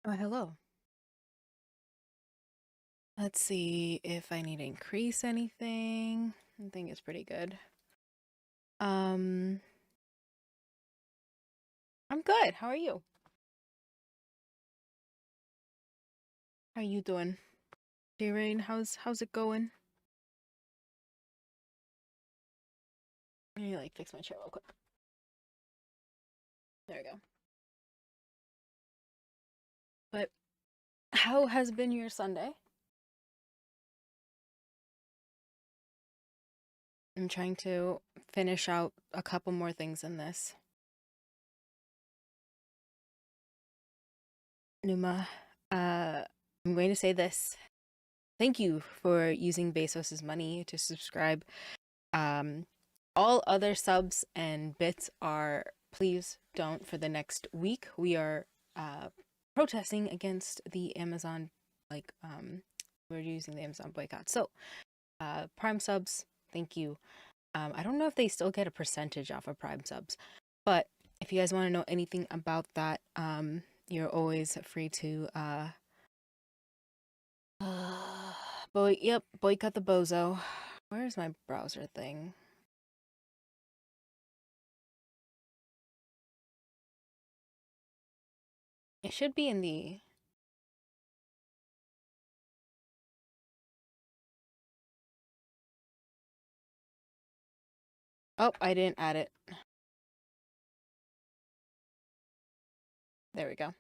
Oh, hello. Let's see if I need to increase anything. I think it's pretty good. Um, I'm good. How are you? How you doing? Rain, how's it going? Let me like fix my chair real quick. There we go. But how has been your Sunday? I'm trying to finish out a couple more things in this. Numa, I'm going to say this. Thank you for using Bezos's money to subscribe. Um, all other subs and bits are please don't for the next week. We are protesting against the Amazon, we're using the Amazon boycott. So, Prime subs, thank you. I don't know if they still get a percentage off of Prime subs, but if you guys want to know anything about that, you're always free to boycott the bozo. Where's my browser thing? It should be in the Oh, I didn't add it. There we go.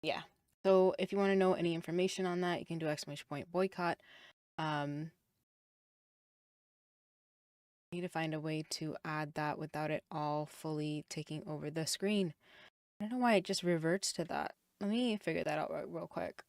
Yeah. So if you want to know any information on that, you can do !boycott. Need to find a way to add that without it all fully taking over the screen. I don't know why it just reverts to that. Let me figure that out real quick.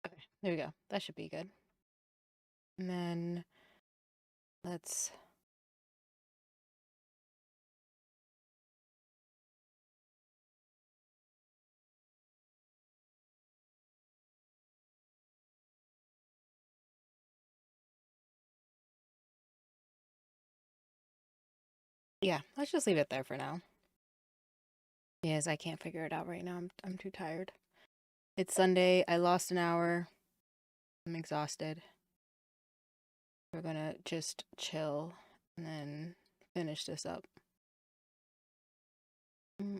Okay, there we go. That should be good. And then let's yeah, let's just leave it there for now. Yes, I can't figure it out right now. I'm too tired. It's Sunday. I lost an hour. I'm exhausted. We're gonna just chill and then finish this up. I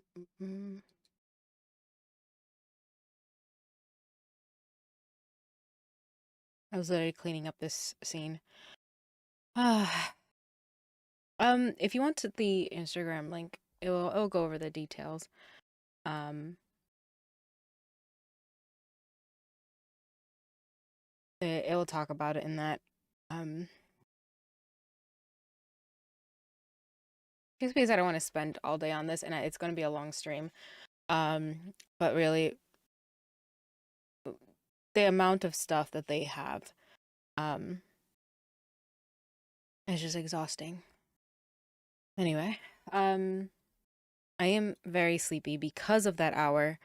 was literally cleaning up this scene. If you want the Instagram link, it'll go over the details. It will talk about it in that. Just because I don't want to spend all day on this, and it's going to be a long stream. But really, the amount of stuff that they have, is just exhausting. Anyway, I am very sleepy because of that hour.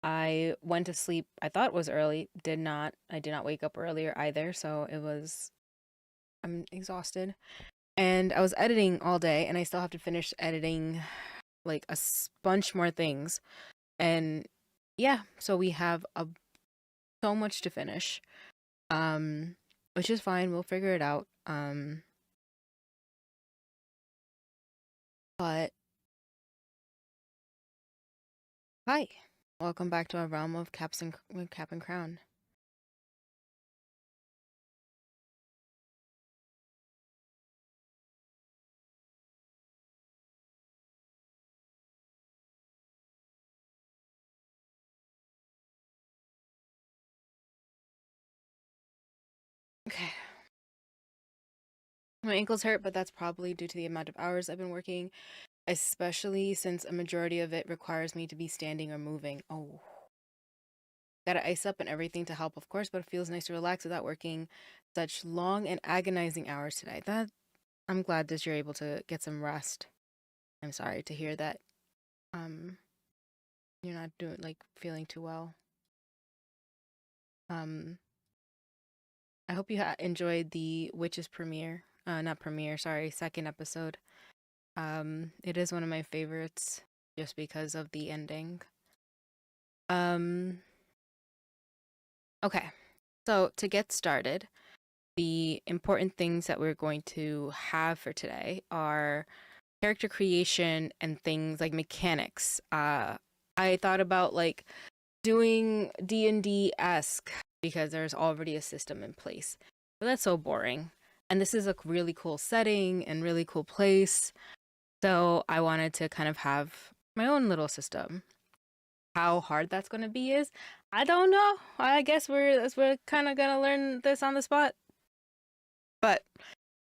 I went to sleep. I thought it was early. Did not. I did not wake up earlier either. So it was. I'm exhausted, and I was editing all day, and I still have to finish editing like a bunch more things. And yeah, so we have so much to finish. Which is fine. We'll figure it out. But hi, welcome back to our realm of cap and crown. Okay. My ankles hurt, but that's probably due to the amount of hours I've been working, especially since a majority of it requires me to be standing or moving. Oh. Gotta ice up and everything to help, of course, but it feels nice to relax without working such long and agonizing hours today. That I'm glad that you're able to get some rest. I'm sorry to hear that um you're not doing like feeling too well. Um I hope you enjoyed the Witches premiere. Not premiere, sorry, second episode. It is one of my favorites just because of the ending. Um okay. So, to get started, the important things that we're going to have for today are character creation and things like mechanics. I thought about like doing D&D-esque because there's already a system in place. But that's so boring. And this is a really cool setting and really cool place. So I wanted to kind of have my own little system. How hard that's going to be is I don't know. I guess we're kind of going to learn this on the spot. But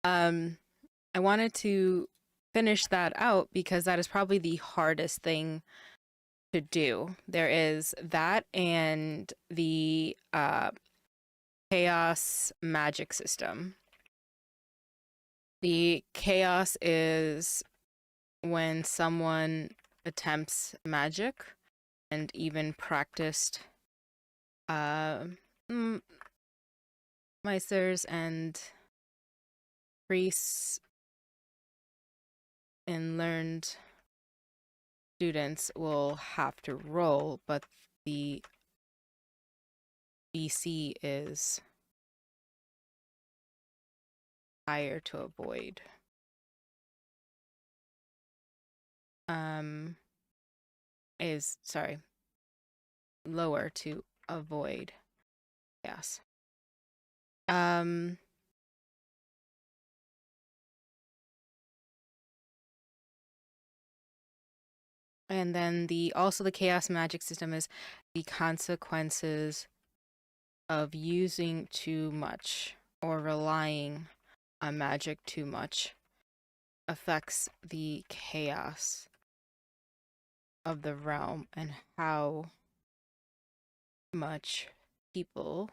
um I wanted to finish that out because that is probably the hardest thing to do. There is that and the chaos magic system. The chaos is when someone attempts magic and even practiced uh, Meisters and priests and learned students will have to roll, but the BC is higher to avoid. Is sorry, lower to avoid. Yes. Um and then the chaos magic system is the consequences of using too much or relying on magic too much affects the chaos of the realm and how much people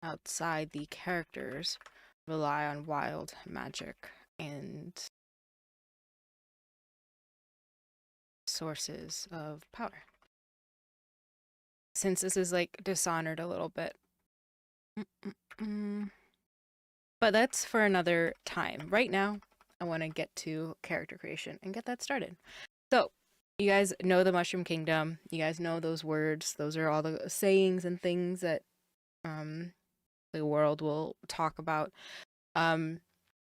outside the characters rely on wild magic and sources of power. Since this is like Dishonored a little bit. But that's for another time. Right now, I want to get to character creation and get that started. So, you guys know the Mushroom Kingdom. You guys know those words. Those are all the sayings and things that the world will talk about. When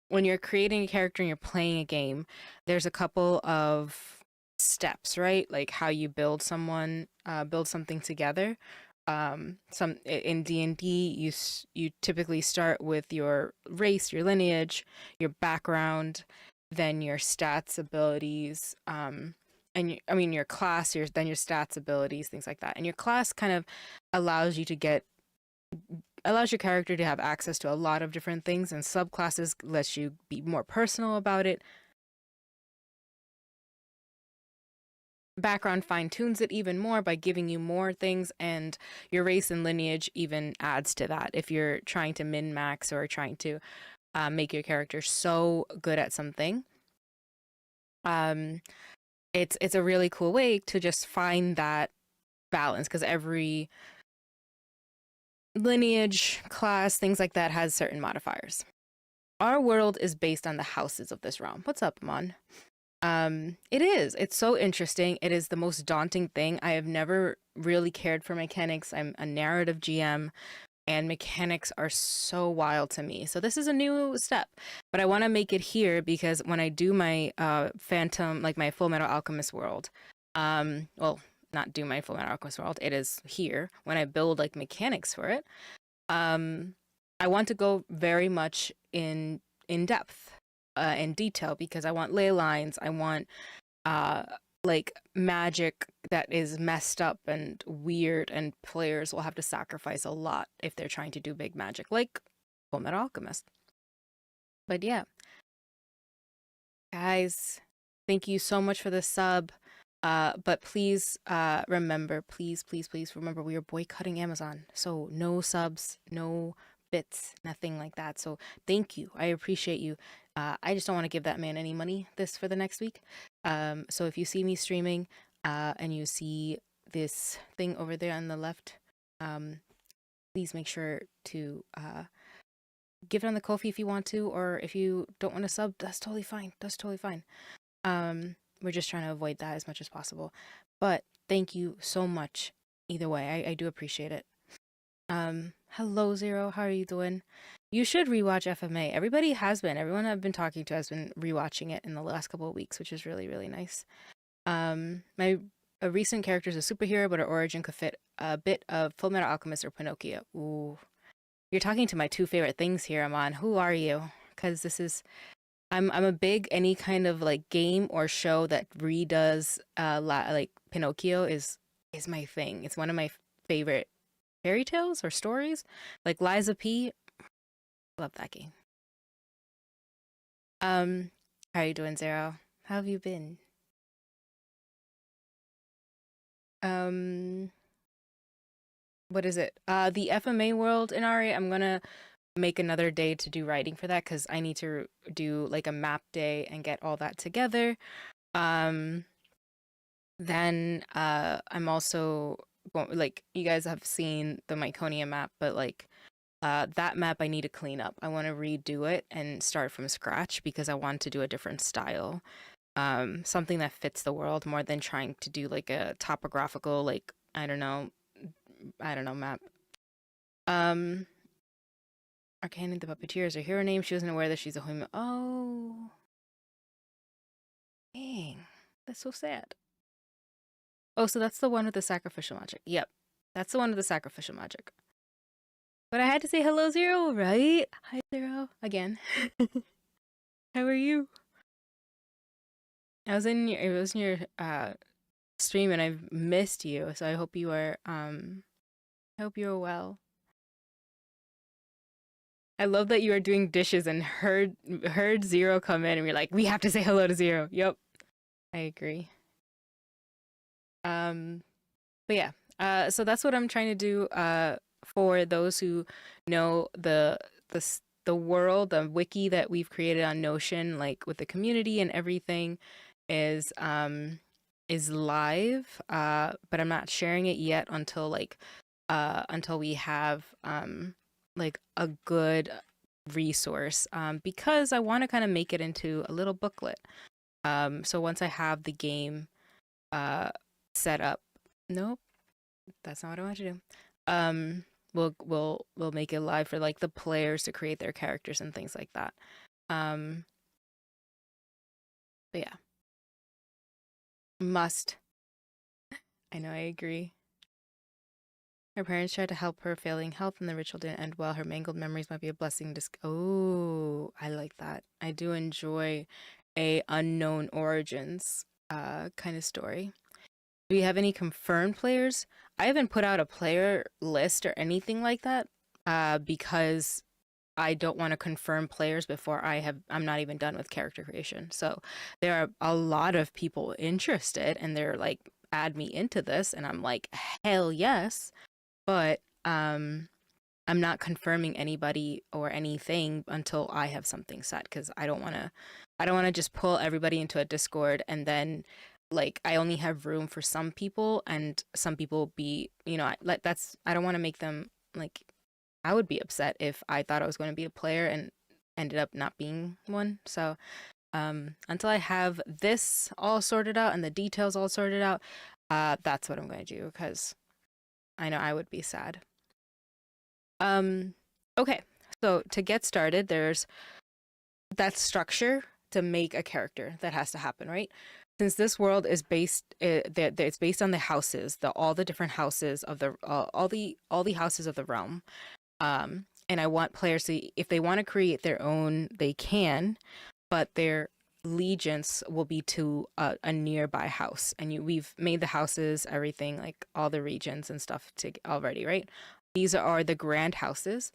you're creating a character and you're playing a game, there's a couple of steps, right? Like how you build build something together. Some in D&D, you typically start with your race, your lineage, your background, then your stats, abilities, your class, then your stats, abilities, things like that. And your class kind of allows your character to have access to a lot of different things, and subclasses lets you be more personal about it. Background fine tunes it even more by giving you more things, and your race and lineage even adds to that if you're trying to min max or trying to make your character so good at something. It's a really cool way to just find that balance, because every lineage, class, things like that has certain modifiers. Our world is based on the houses of this realm. What's up, Mon? It is. It's so interesting. It is the most daunting thing. I have never really cared for mechanics. I'm a narrative GM, and mechanics are so wild to me. So this is a new step, but I want to make it here because when I do my Phantom, like my Full Metal Alchemist world, well, not do my Full Metal Alchemist world, it is here when I build like mechanics for it. I want to go very much in depth, in detail, because I want ley lines. I want like magic that is messed up and weird, and players will have to sacrifice a lot if they're trying to do big magic, like Fullmetal Alchemist. But yeah, guys, thank you so much for the sub. But please, remember, please remember, we are boycotting Amazon. So no subs, no bits, nothing like that. So thank you. I appreciate you. I just don't want to give that man any money for the next week. So if you see me streaming, and you see this thing over there on the left, please make sure to, give it on the Ko-fi if you want to, or if you don't want to sub, that's totally fine. That's totally fine. We're just trying to avoid that as much as possible. But thank you so much. Either way, I do appreciate it. Hello Zero, how are you doing? You should rewatch FMA. Everybody has been. Everyone I've been talking to has been rewatching it in the last couple of weeks, which is really, really nice. My a recent character is a superhero, but her origin could fit a bit of Fullmetal Alchemist or Pinocchio. Ooh. You're talking to my two favorite things here, Amon. Who are you? Because this is, I'm a big any kind of like game or show that redoes like Pinocchio is my thing. It's one of my favorite fairy tales or stories. Like Liza P. Love that game. How are you doing, Zero? How have you been? What is it? The FMA world in RA, I'm gonna make another day to do writing for that because I need to do like a map day and get all that together. Then I'm also going, like, you guys have seen the Myconia map, but like that map I need to clean up. I want to redo it and start from scratch because I want to do a different style. Something that fits the world more than trying to do like a topographical, like, I don't know, map. Arcane the Puppeteer is her hero name. She wasn't aware that she's a human. Oh. Dang. That's so sad. Oh, so that's the one with the sacrificial magic. Yep. That's the one with the sacrificial magic. But I had to say hello, Zero, right? Hi, Zero. Again. How are you? It was in your stream and I've missed you, so I hope you are well. I love that you are doing dishes and heard Zero come in and you're like, we have to say hello to Zero. Yep. I agree. But yeah. So that's what I'm trying to do for those who know the world, the wiki that we've created on Notion, like with the community and everything is live. But I'm not sharing it yet until we have like a good resource, because I want to kind of make it into a little booklet. So once I have the game set up, nope, that's not what I want to do. We'll make it live for like the players to create their characters and things like that. But yeah, must. I know, I agree. Her parents tried to help her, failing health, and the ritual didn't end well. Her mangled memories might be a blessing. Oh, I like that. I do enjoy a unknown origins kind of story. Do we have any confirmed players? I haven't put out a player list or anything like that because I don't want to confirm players before I'm not even done with character creation. So there are a lot of people interested and they're like, add me into this, and I'm like, hell yes. But I'm not confirming anybody or anything until I have something set, because I don't want to just pull everybody into a Discord and then like I only have room for some people and some people be, I don't want to make them like, I would be upset if I thought I was going to be a player and ended up not being one. So until I have this all sorted out and the details all sorted out, that's what I'm going to do, because I know I would be sad. Okay, so to get started, there's that structure to make a character that has to happen, right? Since this world is based, it's based on the houses, all the different houses of the all the houses of the realm. And I want players to, if they want to create their own, they can, but their allegiance will be to a nearby house. And we've made the houses, everything, like all the regions and stuff already, right? These are the grand houses.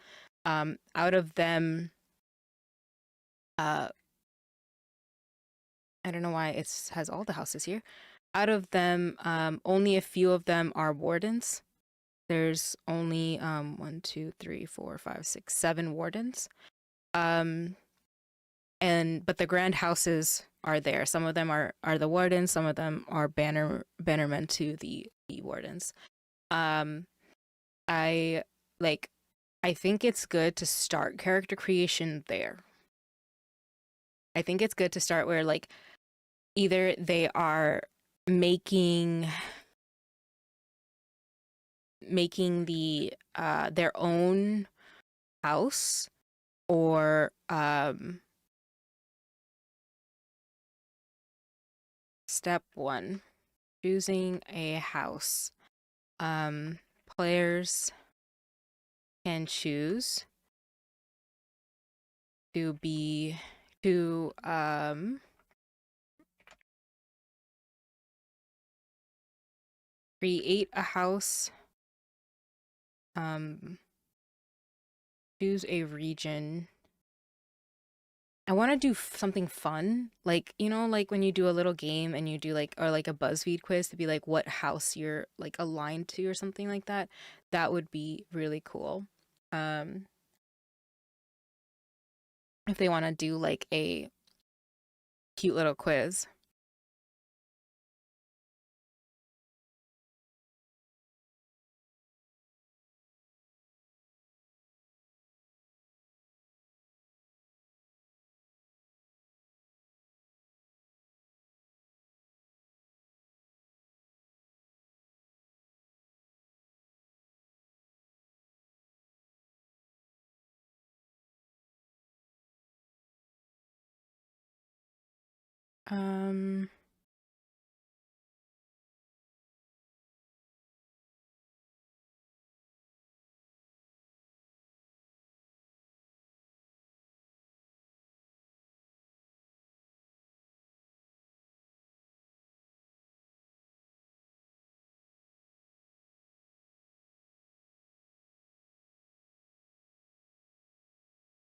Out of them, uh, I don't know why it has all the houses here. Out of them, only a few of them are wardens. There's only 1, 2, 3, 4, 5, 6, 7 wardens. But the grand houses are there. Some of them are the wardens. Some of them are bannermen to the wardens. Um, I like. I think it's good to start character creation there. I think it's good to start where like either they are making their own house, or step 1, choosing a house. Players can choose to create a house, choose a region. I want to do something fun, like like when you do a little game and you do like, or like a BuzzFeed quiz to be like what house you're like aligned to or something like that. That would be really cool. Um, if they want to do like a cute little quiz. Um,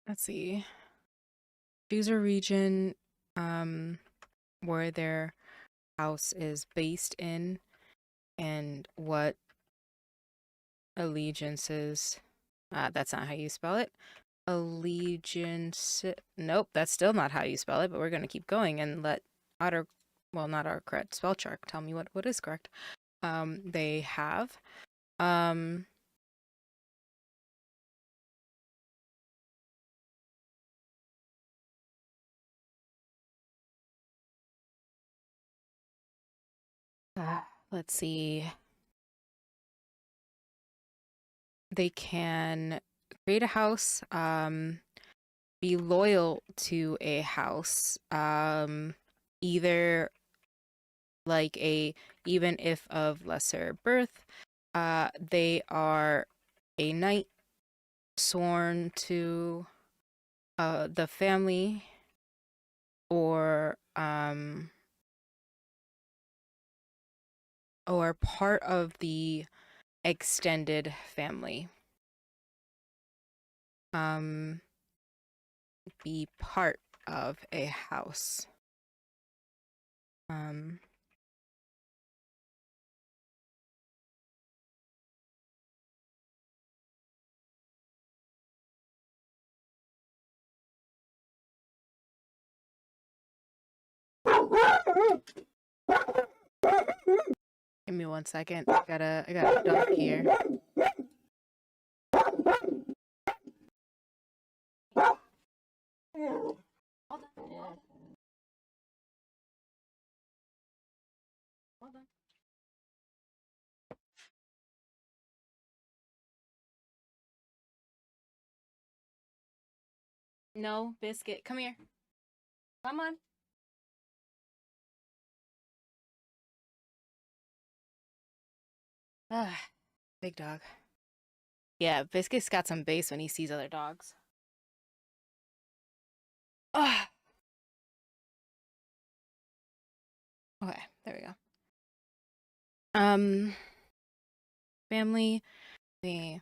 let's see. Choose a region where their house is based in and what allegiances. That's not how you spell it. Allegiance. Nope, that's still not how you spell it, but we're going to keep going and let Otter, well, not our correct spell check, tell me what is correct. They have. Um, let's see. They can create a house, be loyal to a house, either like a even if of lesser birth, they are a knight sworn to the family, or part of the extended family. Be part of a house. Give me 1 second. I got a dog here. Hold on. Hold on. No, Biscuit, come here. Come on. Ah, big dog. Yeah, Biscuit's got some bass when he sees other dogs. Ah. Okay, there we go. Family, they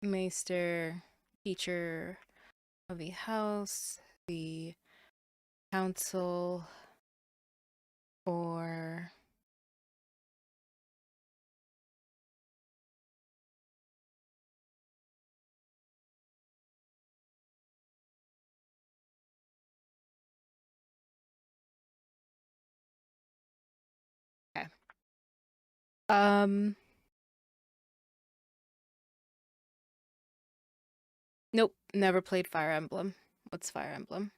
maester, teacher of the house, the council, or okay. Nope, never played Fire Emblem. What's Fire Emblem?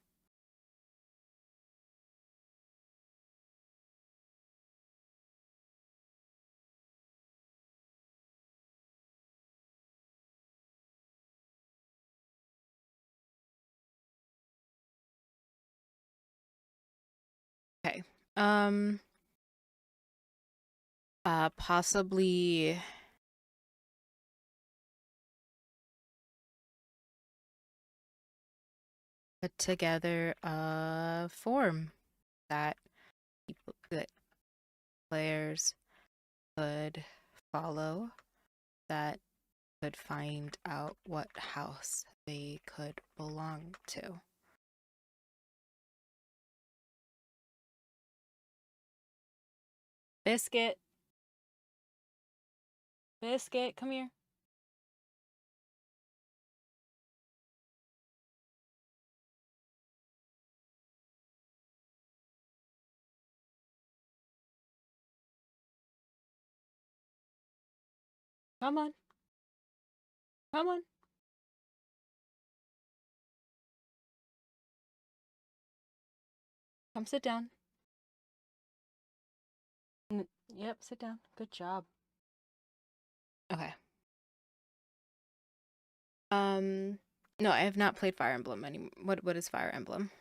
Okay. Um, possibly put together a form that that players could follow that could find out what house they could belong to. Biscuit, Biscuit, come here. Come on. Come on. Come sit down. Yep, sit down. Good job. Okay. No, I have not played Fire Emblem anymore. What is Fire Emblem?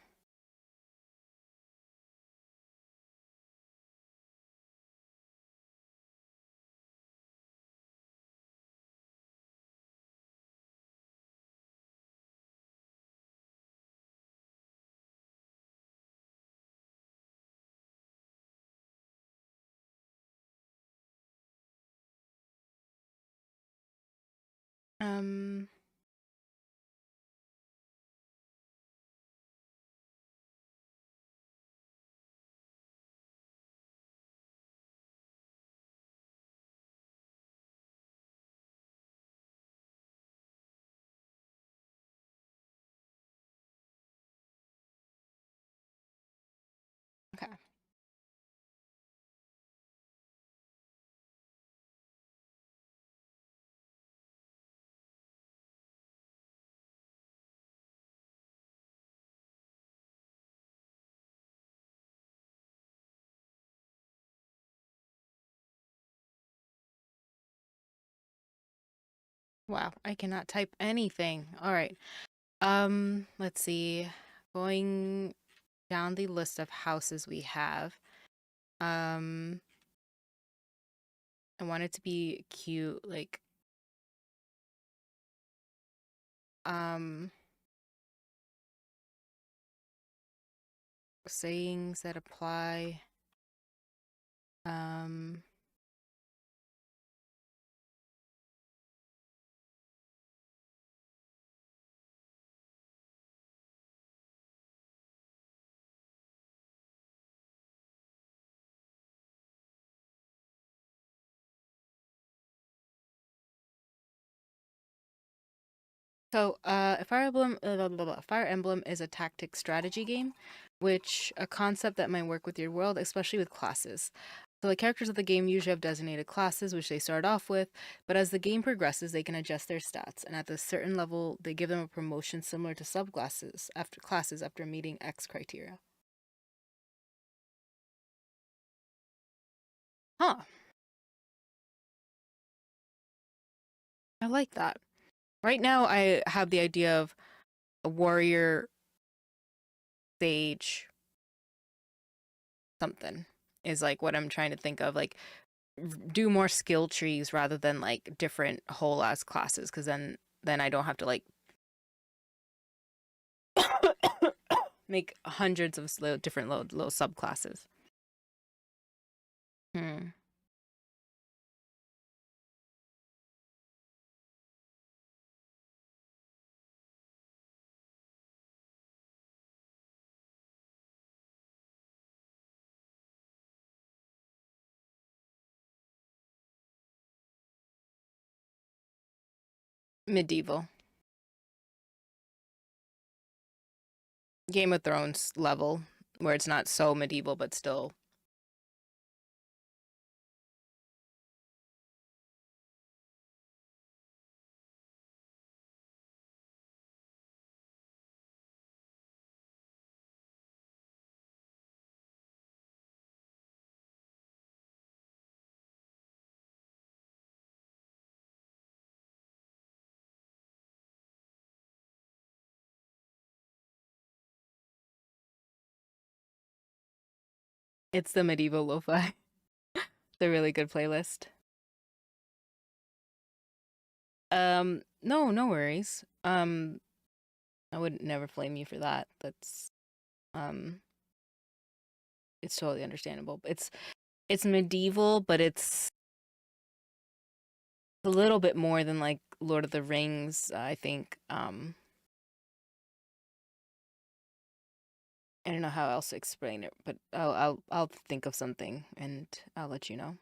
Um, okay. Wow, I cannot type anything. All right. Let's see. Going down the list of houses we have. Um, I want it to be cute, like um sayings that apply. Um, So, Fire Emblem is a tactic strategy game, which a concept that might work with your world, especially with classes. So, the characters of the game usually have designated classes, which they start off with, but as the game progresses, they can adjust their stats, and at a certain level, they give them a promotion similar to classes after meeting X criteria. Huh? I like that. Right now, I have the idea of a warrior, sage, something is like what I'm trying to think of. Like do more skill trees rather than like different whole ass classes because then I don't have to like make hundreds of different little subclasses. Hmm. Medieval. Game of Thrones level, where it's not so medieval, but still. It's the medieval lo-fi. The really good playlist. No, no worries. I would never flame you for that. Um, it's totally understandable. It's medieval, but it's a little bit more than like Lord of the Rings, I think. I don't know how else to explain it, but I'll think of something and I'll let you know.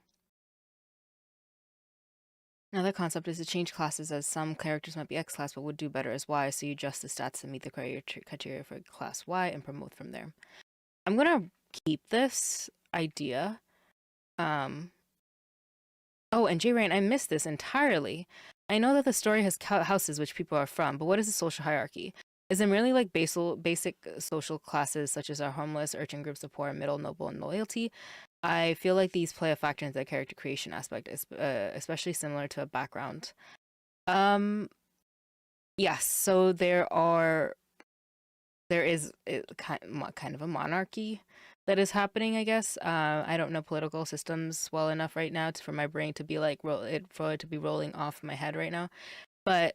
Another concept is to change classes, as some characters might be X class but would do better as Y, so you adjust the stats to meet the criteria for class Y and promote from there. I'm gonna keep this idea. Um, oh, and J Rain, I missed this entirely. I know that the story has houses which people are from, but what is the social hierarchy? Is it merely like basic social classes such as our homeless, urchin groups of poor, middle, noble, and loyalty? I feel like these play a factor in the character creation aspect, especially similar to a background. Um, yes. So there is kind of a monarchy that is happening, I guess. I don't know political systems well enough right now for my brain to be like for it to be rolling off my head right now. But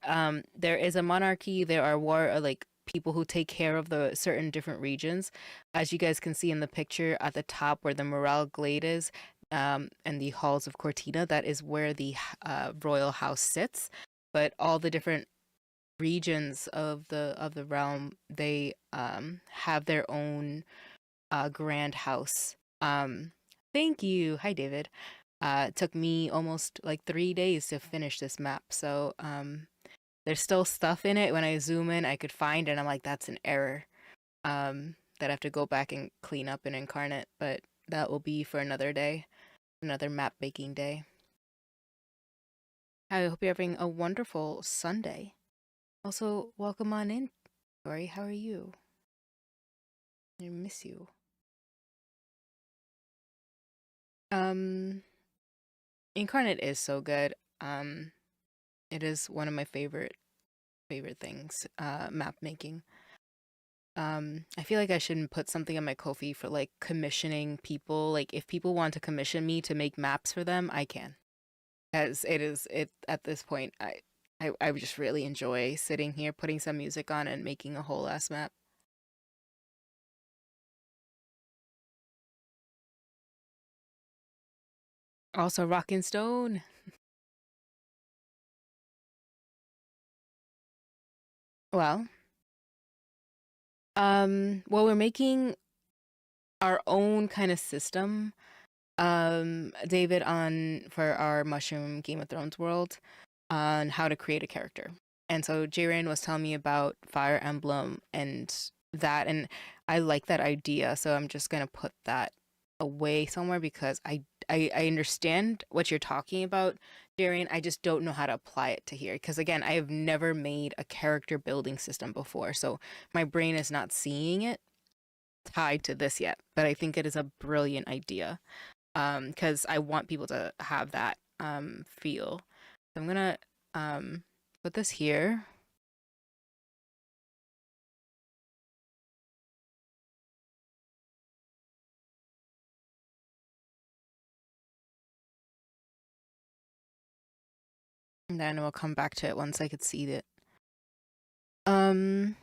there is a monarchy. There are like people who take care of the certain different regions, as you guys can see in the picture at the top where the Morale Glade is, and the halls of Cortina. That is where the royal house sits. But all the different regions of the realm, they have their own grand house. Thank you. Hi, David. It took me almost like 3 days to finish this map, so there's still stuff in it. When I zoom in, I could find, and I'm like, that's an error. That I have to go back and clean up and incarnate, but that will be for another day, another map making day. I hope you're having a wonderful Sunday. Also, welcome on in, Tori. How are you? I miss you. Um, Incarnate is so good. It is one of my favorite things. Map making. I feel like I shouldn't put something on my Ko-fi for like commissioning people. Like if people want to commission me to make maps for them, I can. As it is it at this point, I just really enjoy sitting here, putting some music on, and making a whole ass map. Also, Rockin' Stone. Well, well, we're making our own kind of system, David, on for our Mushroom Game of Thrones world on how to create a character. And so Jaren was telling me about Fire Emblem and that, and I like that idea. So I'm just gonna put that away somewhere because I understand what you're talking about, Jaren. I just don't know how to apply it to here because again, I have never made a character building system before, so my brain is not seeing it tied to this yet. But I think it is a brilliant idea because I want people to have that feel. So I'm gonna put this here. And then we'll come back to it once I could see it. Um,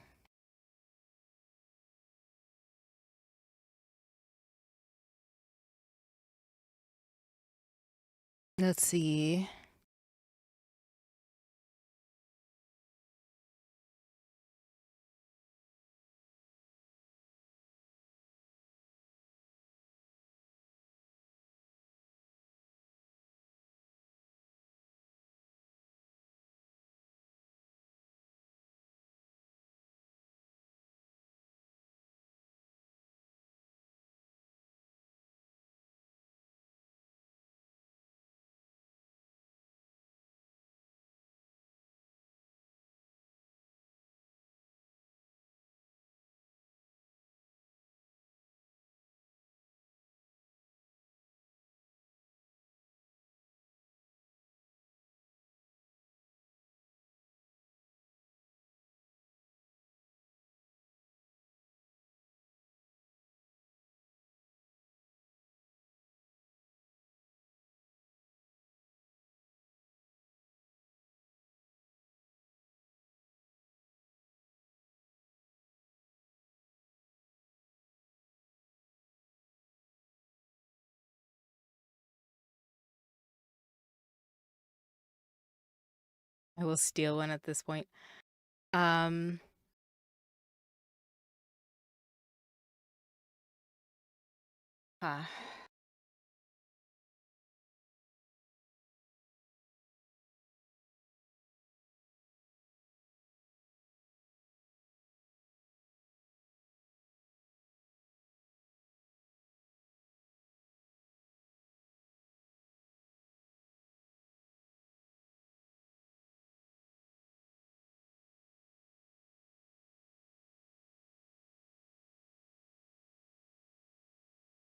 let's see. I will steal one at this point. Um, ah.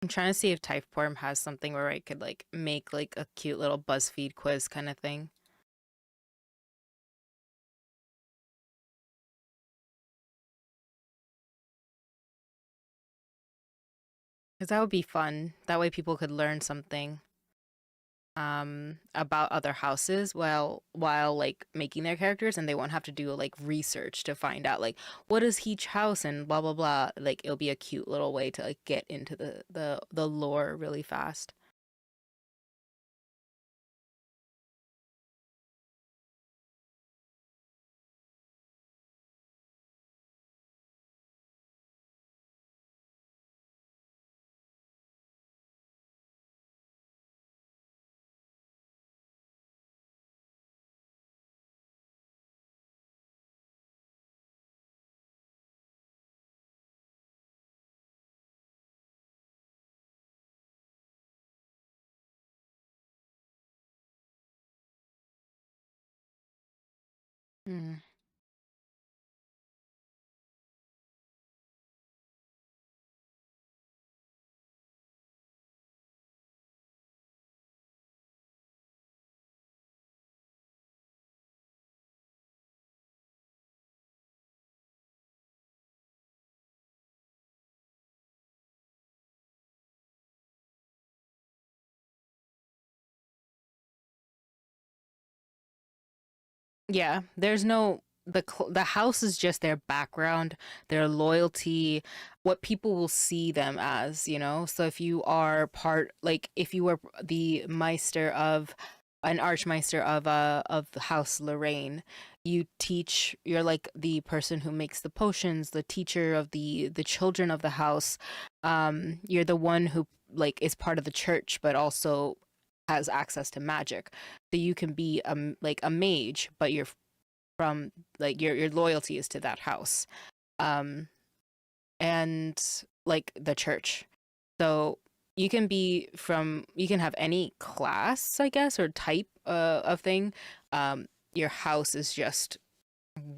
I'm trying to see if Typeform has something where I could like make like a cute little BuzzFeed quiz kind of thing. Because that would be fun. That way people could learn something about other houses while like making their characters, and they won't have to do like research to find out like what is each house and blah blah blah. Like it'll be a cute little way to like get into the lore really fast. Mm. Yeah, there's no the house is just their background, their loyalty, what people will see them as, you know? So if you are part like if you were the Meister of an Archmeister of the House Lorraine, you're like the person who makes the potions, the teacher of the children of the house. You're the one who like is part of the church but also has access to magic. So you can be like a mage, but you're from like your loyalty is to that house, um, and like the church. So you can have any class, I guess, or type of thing. Your house is just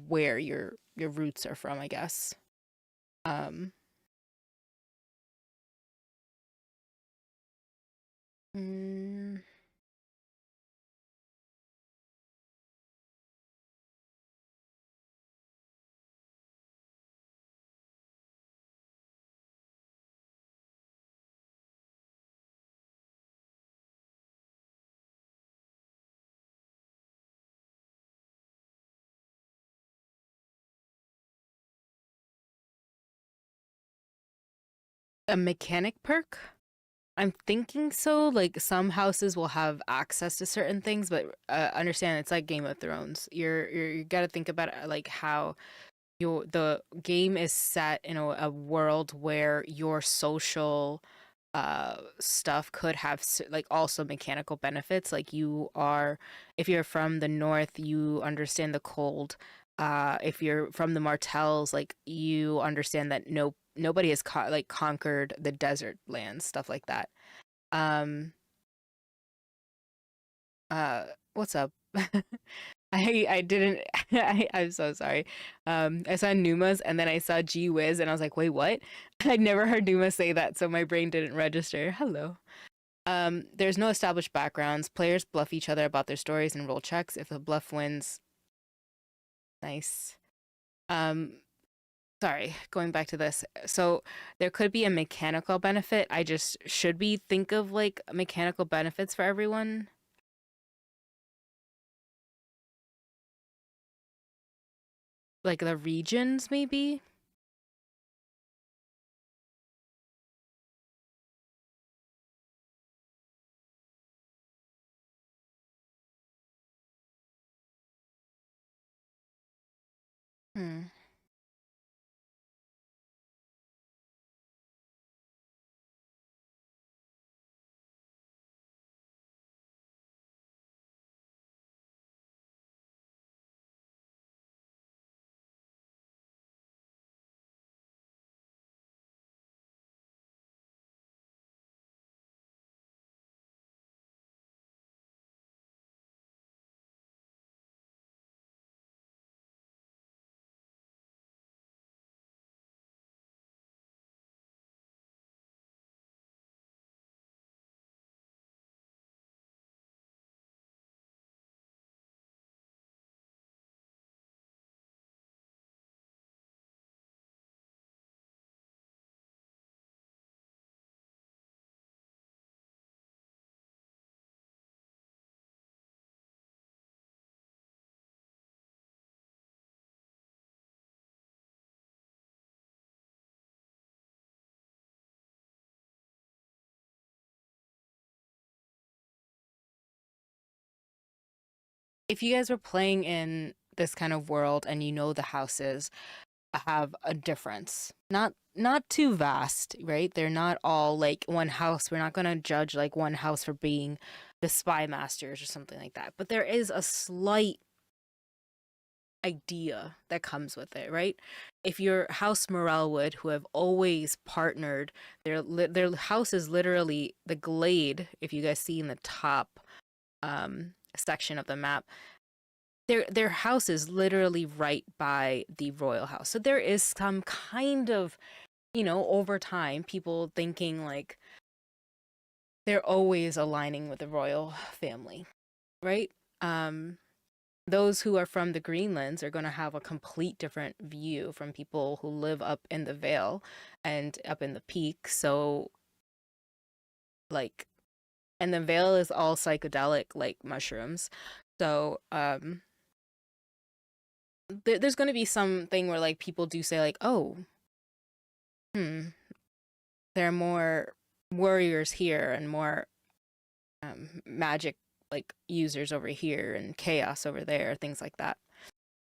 where your roots are from, I guess. Um, mm, a mechanic perk? I'm thinking so. Like some houses will have access to certain things, but understand it's like Game of Thrones. You gotta think about it, like how the game is set in a world where your social stuff could have like also mechanical benefits. Like you are, if you're from the north, you understand the cold. If you're from the Martells, like you understand that nobody has like conquered the desert lands, stuff like that. um what's up? I didn't I'm so sorry. I saw Numas and then I saw Gee Whiz and I was like, wait, what? I'd never heard Numa say that, so my brain didn't register. Hello. There's no established backgrounds. Players bluff each other about their stories and roll checks. If a bluff wins, nice. Um, sorry, going back to this. So there could be a mechanical benefit. I just should we think of like mechanical benefits for everyone? Like the regions, maybe? Hmm. If you guys were playing in this kind of world and you know the houses have a difference, not too vast, right? They're not all like one house. We're not gonna judge like one house for being the spy masters or something like that. But there is a slight idea that comes with it, right? If you're House Morelwood, who have always partnered, their house is literally the glade. If you guys see in the top section of the map, their house is literally right by the royal house. So there is some kind of, over time, people thinking like they're always aligning with the royal family, right? Um, those who are from the Greenlands are going to have a complete different view from people who live up in the Vale and up in the peak. So, like, and the Vale is all psychedelic, like mushrooms. So, there's going to be something where like people do say like, oh, hmm, there are more warriors here and more magic like users over here and chaos over there, things like that.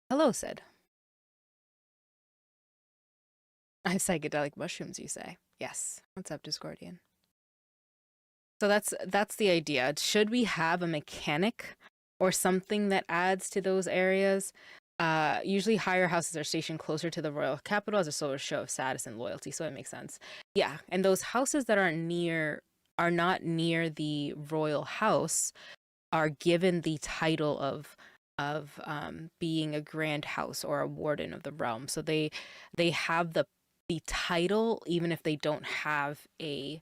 Hello, Sid. I psychedelic mushrooms, you say? Yes. What's up, Discordian? So that's the idea. Should we have a mechanic or something that adds to those areas? Usually higher houses are stationed closer to the royal capital as a sort of show of status and loyalty, so it makes sense. Yeah, and those houses that are not near the royal house are given the title of being a grand house or a warden of the realm. So they have the title even if they don't have a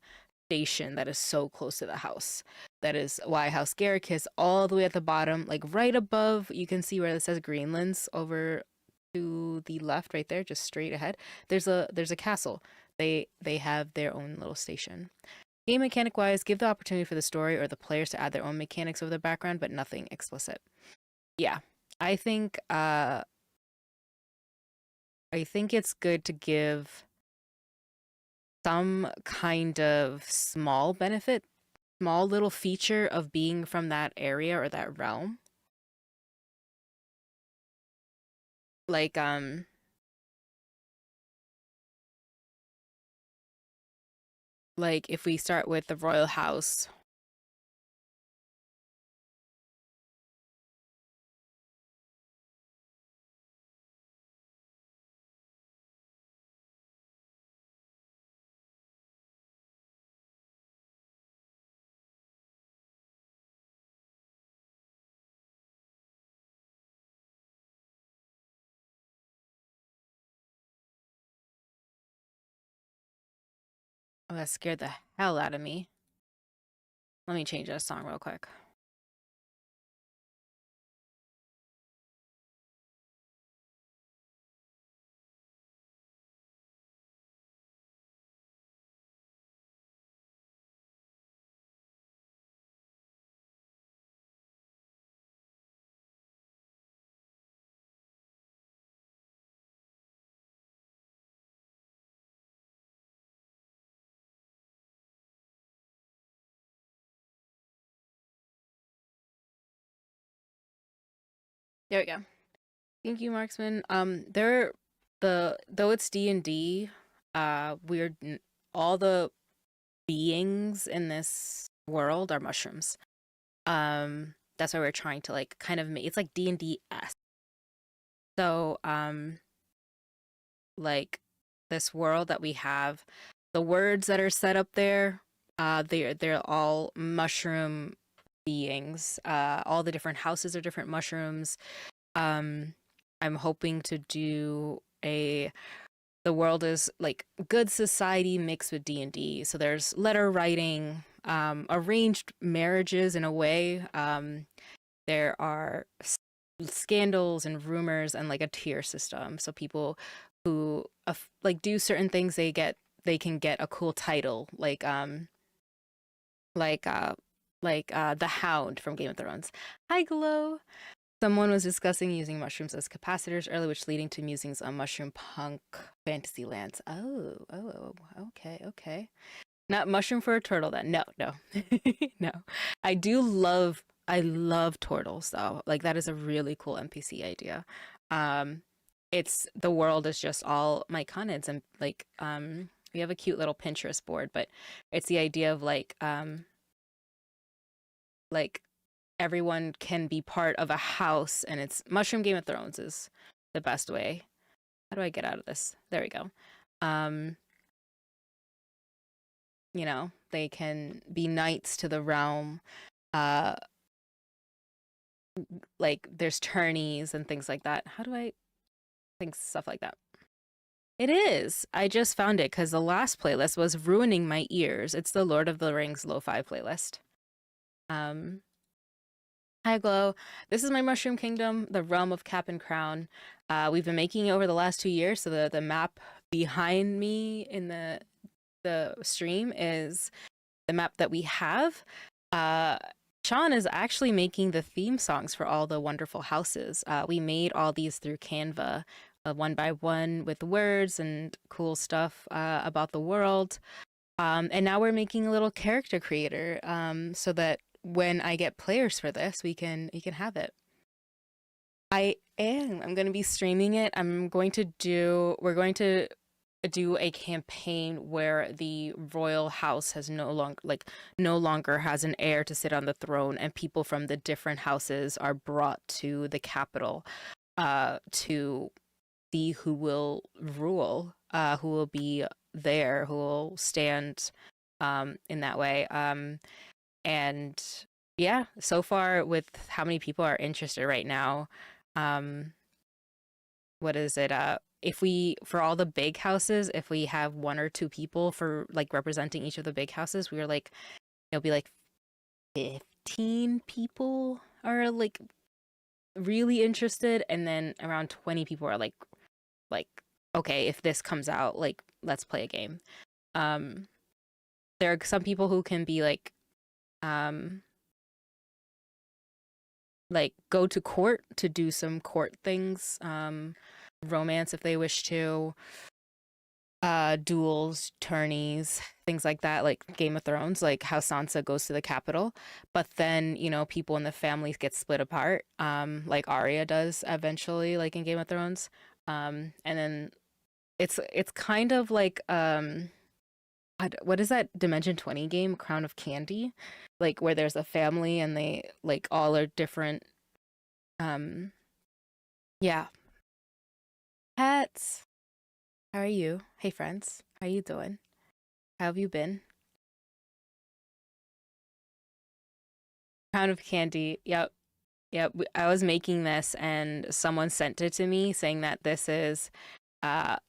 station that is so close to the house. That is why House Garrick is all the way at the bottom, like right above. You can see where it says Greenlands over to the left, right there, just straight ahead. There's a castle. They have their own little station. Game mechanic wise, give the opportunity for the story or the players to add their own mechanics over the background, but nothing explicit. Yeah. I think uh I think it's good to give some kind of small benefit, small little feature of being from that area or that realm. Like like if we start with the royal house. Oh, that scared the hell out of me. Let me change that song real quick. There we go. Thank you, Marksman. There, the though it's D&D, we're all the beings in this world are mushrooms. That's why we're trying to like kind of make it's like D&D esque. So, like this world that we have, the words that are set up there, they're all mushroom beings. All the different houses are different mushrooms. Um, I'm hoping to do a the world is like good society mixed with D&D. So there's letter writing, arranged marriages in a way. There are scandals and rumors and like a tier system. So people who like do certain things, they can get a cool title, like uh the Hound from Game of Thrones. Hi, Glow. Someone was discussing using mushrooms as capacitors earlier, which leading to musings on mushroom punk fantasy lands. Okay, okay. Not mushroom for a turtle then. No, no. No. I love turtles though. Like that is a really cool NPC idea. Um it's the world is just all myconids and like we have a cute little Pinterest board, but it's the idea of like everyone can be part of a house and it's mushroom Game of Thrones is the best way. How do I get out of this? There we go. Um they can be knights to the realm. Uh like there's tourneys and things like that. How do I think stuff like that? It is. I just found it because the last playlist was ruining my ears. It's the Lord of the Rings lo-fi playlist. Um Hi, Glow. This is my Mushroom Kingdom, the realm of Cap and Crown. We've been making it over the last 2 years, so the map behind me in the stream is the map that we have. Uh, Sean is actually making the theme songs for all the wonderful houses. We made all these through Canva, one by one, with words and cool stuff about the world. And now we're making a little character creator so that when I get players for this, we can have it. I am. I'm going to be streaming it. We're going to do a campaign where the royal house has no longer has an heir to sit on the throne and people from the different houses are brought to the capital to see who will rule, who will be there, who will stand in that way. And yeah, so far with how many people are interested right now, um, what is it? If we for all the big houses, if we have one or two people for like representing each of the big houses, we were like it'll be like 15 people are like really interested, and then around 20 people are like okay, if this comes out, like let's play a game. Um, there are some people who can be um like go to court to do some court things, romance if they wish to, duels, tourneys, things like that, like Game of Thrones, like how Sansa goes to the capital. But then, people in the families get split apart, like Arya does eventually, like in Game of Thrones. And then it's kind of like what is that Dimension 20 game, Crown of Candy? Like where there's a family and they like all are different. Um, yeah. Pets. How are you? Hey friends. How you doing? How have you been? Crown of Candy. Yep. Yep. I was making this and someone sent it to me saying that this is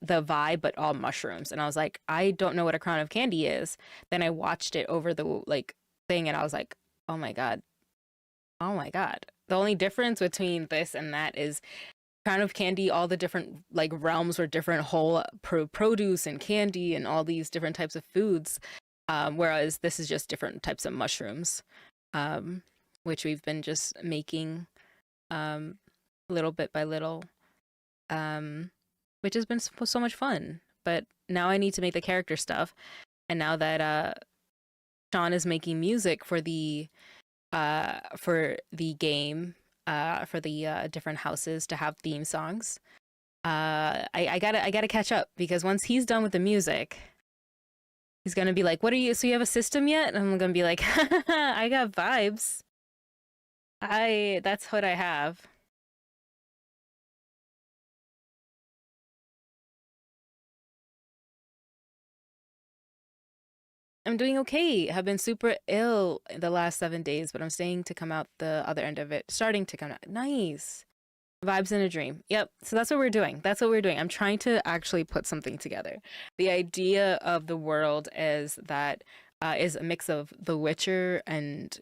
the vibe but all mushrooms, and I was like, I don't know what a Crown of Candy is. Then I watched it over the like thing and I was like, oh my god, oh my god, the only difference between this and that is Crown of Candy, all the different like realms were different whole produce and candy and all these different types of foods, whereas this is just different types of mushrooms, um which we've been just making um little bit by little, um which has been so much fun. But now I need to make the character stuff. And now that Sean is making music for the game, for the different houses to have theme songs. I gotta catch up because once he's done with the music, he's gonna be like, "What are you? So you have a system yet?" And I'm gonna be like, "I got vibes. I That's what I have." I'm doing okay. Have been super ill the last 7 days, but I'm staying to come out the other end of it. Starting to come out. Nice. Vibes in a dream. Yep. So that's what we're doing. That's what we're doing. I'm trying to actually put something together. The idea of the world is that is a mix of The Witcher and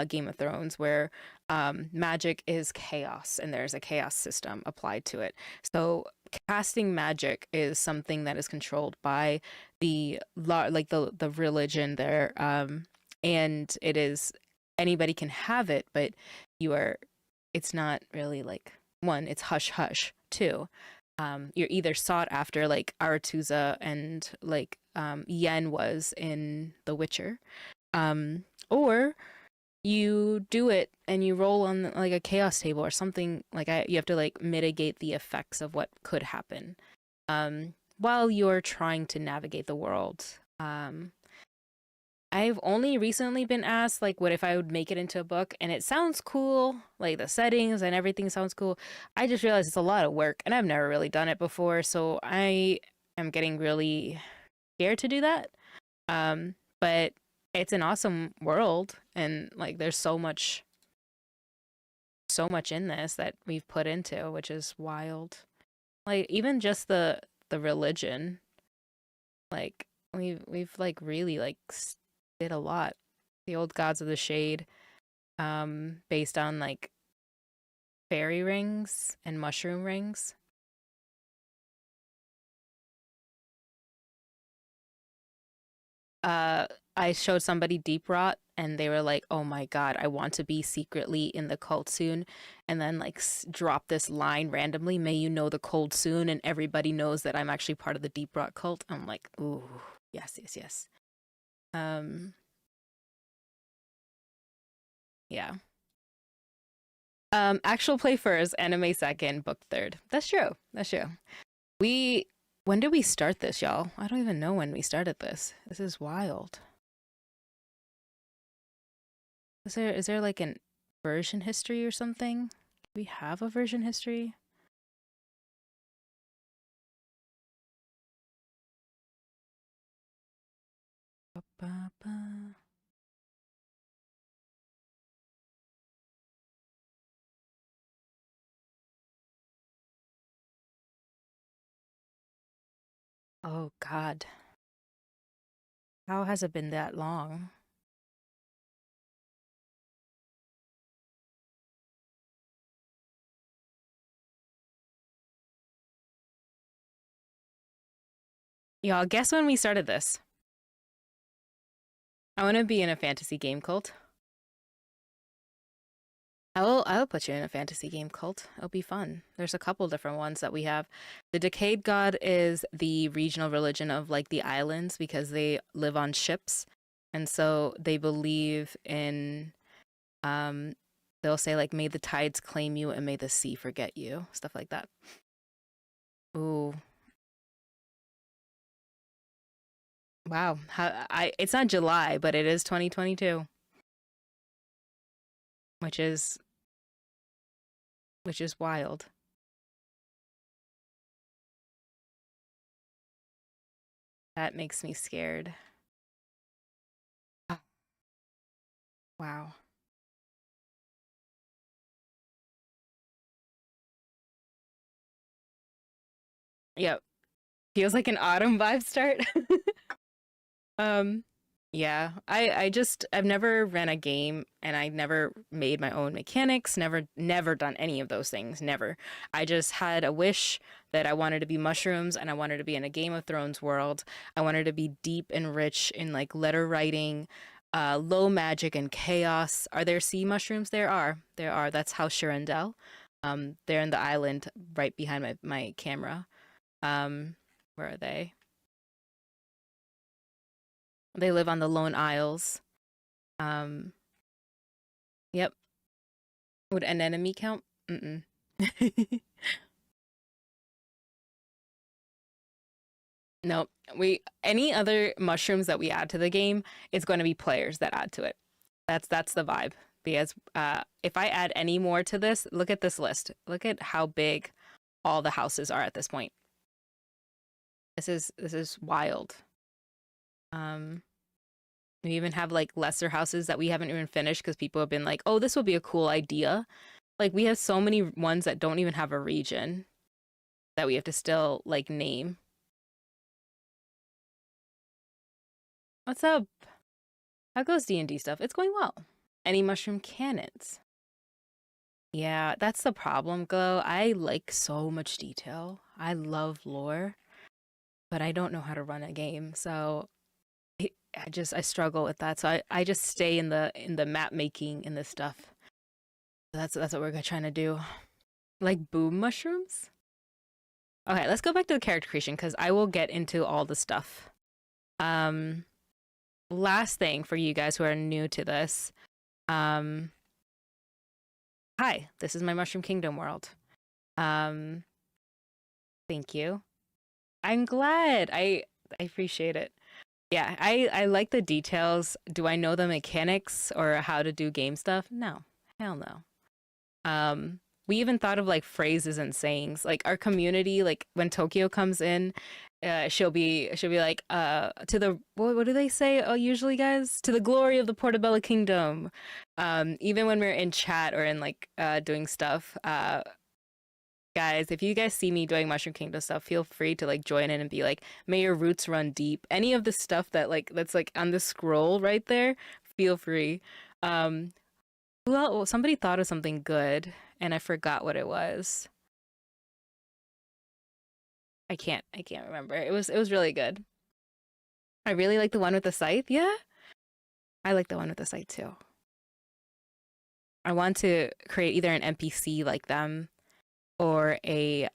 Game of Thrones, where magic is chaos and there's a chaos system applied to it. So casting magic is something that is controlled by like the religion there, and it is anybody can have it, but you are it's not really like one, it's hush hush. Two, you're either sought after like Aretuza and like Yen was in The Witcher, or you do it and you roll on like a chaos table or something like you have to like mitigate the effects of what could happen while you're trying to navigate the world. I've only recently been asked, like, what if I would make it into a book? And it sounds cool, like the settings and everything sounds cool. I just realized it's a lot of work, and I've never really done it before, so I am getting really scared to do that. But it's an awesome world, and like, there's so much in this that we've put into, which is wild. Like, even just the religion, like we've like really like did a lot. The old gods of the shade, based on like fairy rings and mushroom rings. Uh, I showed somebody deep rot, and they were like, "Oh my god, I want to be secretly in the cult soon," and then like drop this line randomly, "May you know the cold soon," and everybody knows that I'm actually part of the deep rot cult. I'm like, ooh, yes, yes, yes. Um, yeah. Actual play first, anime second, book third. That's true. That's true. We When did we start this, y'all? I don't even know when we started this. This is wild. Is there like an version history or something? We have a version history? Ba-ba-ba. Oh God. How has it been that long? Y'all, guess when we started this? I want to be in a fantasy game cult. I'll put you in a fantasy game cult. It'll be fun. There's a couple different ones that we have. The Decayed God is the regional religion of like the islands because they live on ships. And so they believe in um they'll say like may the tides claim you and may the sea forget you. Stuff like that. Ooh. Wow. It's not July, but it is 2022, which is which is wild. That makes me scared. Ah, wow. Yep. Feels like an autumn vibe start. Um, yeah, I've never ran a game and I never made my own mechanics, never done any of those things, never. I just had a wish that I wanted to be mushrooms and I wanted to be in a Game of Thrones world. I wanted to be deep and rich in like letter writing, low magic and chaos. Are there sea mushrooms? There are. There are. That's House Shirandel. They're in the island right behind my camera. Um, where are they? They live on the Lone Isles. Um, yep. Would an enemy count? Mm-mm. No, any other mushrooms that we add to the game, it's going to be players that add to it. That's the vibe. Because if I add any more to this, look at this list. Look at how big all the houses are at this point. This is wild. We even have like lesser houses that we haven't even finished because people have been like, "Oh, this will be a cool idea." Like we have so many ones that don't even have a region that we have to still like name. What's up? How goes D&D stuff? It's going well. Any mushroom cannons? Yeah, that's the problem, Glow. I like so much detail. I love lore, but I don't know how to run a game, so I struggle with that. So I just stay in the map making and this stuff. That's what we're trying to do. Like boom mushrooms? Okay, let's go back to the character creation because I will get into all the stuff. Last thing for you guys who are new to this. Hi, this is my Mushroom Kingdom world. Thank you. I'm glad. I appreciate it. Yeah, I like the details. Do I know the mechanics or how to do game stuff? No. Hell no. We even thought of like phrases and sayings. Like our community, like when Tokyo comes in, she'll be like to the what do they say usually, guys? To the glory of the Portabella Kingdom. Even when we're in chat or in like doing stuff, guys, if you guys see me doing Mushroom Kingdom stuff, feel free to like join in and be like, may your roots run deep. Any of the stuff that's like on the scroll right there, feel free. Well, somebody thought of something good and I forgot what it was. I can't remember. It was really good. I really like the one with the scythe. Yeah. I like the one with the scythe too. I want to create either an NPC like them or a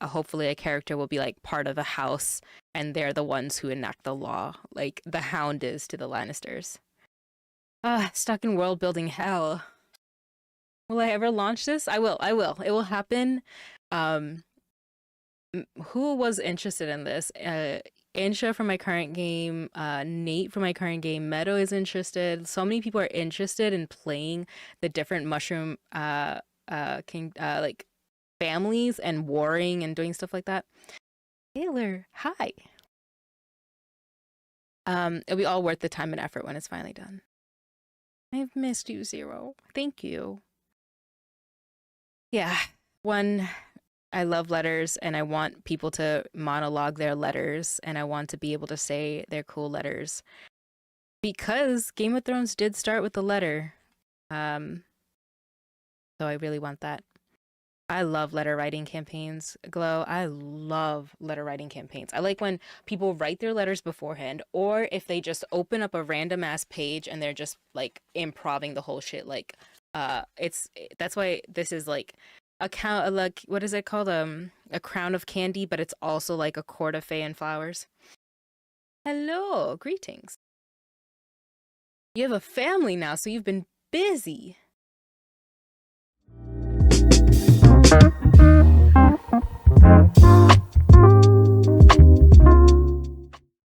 hopefully a character will be like part of the house and they're the ones who enact the law, like the Hound is to the Lannisters. Stuck in world building hell. Will I ever launch this? I will. It will happen. Who was interested in this? Insha from my current game, Nate from my current game, Meadow is interested. So many people are interested in playing the different mushroom like families and warring and doing stuff like that. Taylor, hi. It'll be all worth the time and effort when it's finally done. I've missed you, Zero. Thank you. Yeah, one, I love letters and I want people to monologue their letters and I want to be able to say their cool letters. Because Game of Thrones did start with the letter. So I really want that. I love letter writing campaigns, Glow. I love letter writing campaigns. I like when people write their letters beforehand, or if they just open up a random ass page and they're just like improving the whole shit. Like, that's why this is like like what is it called? A crown of candy, but it's also like a court of fey and flowers. Hello, greetings. You have a family now, so you've been busy.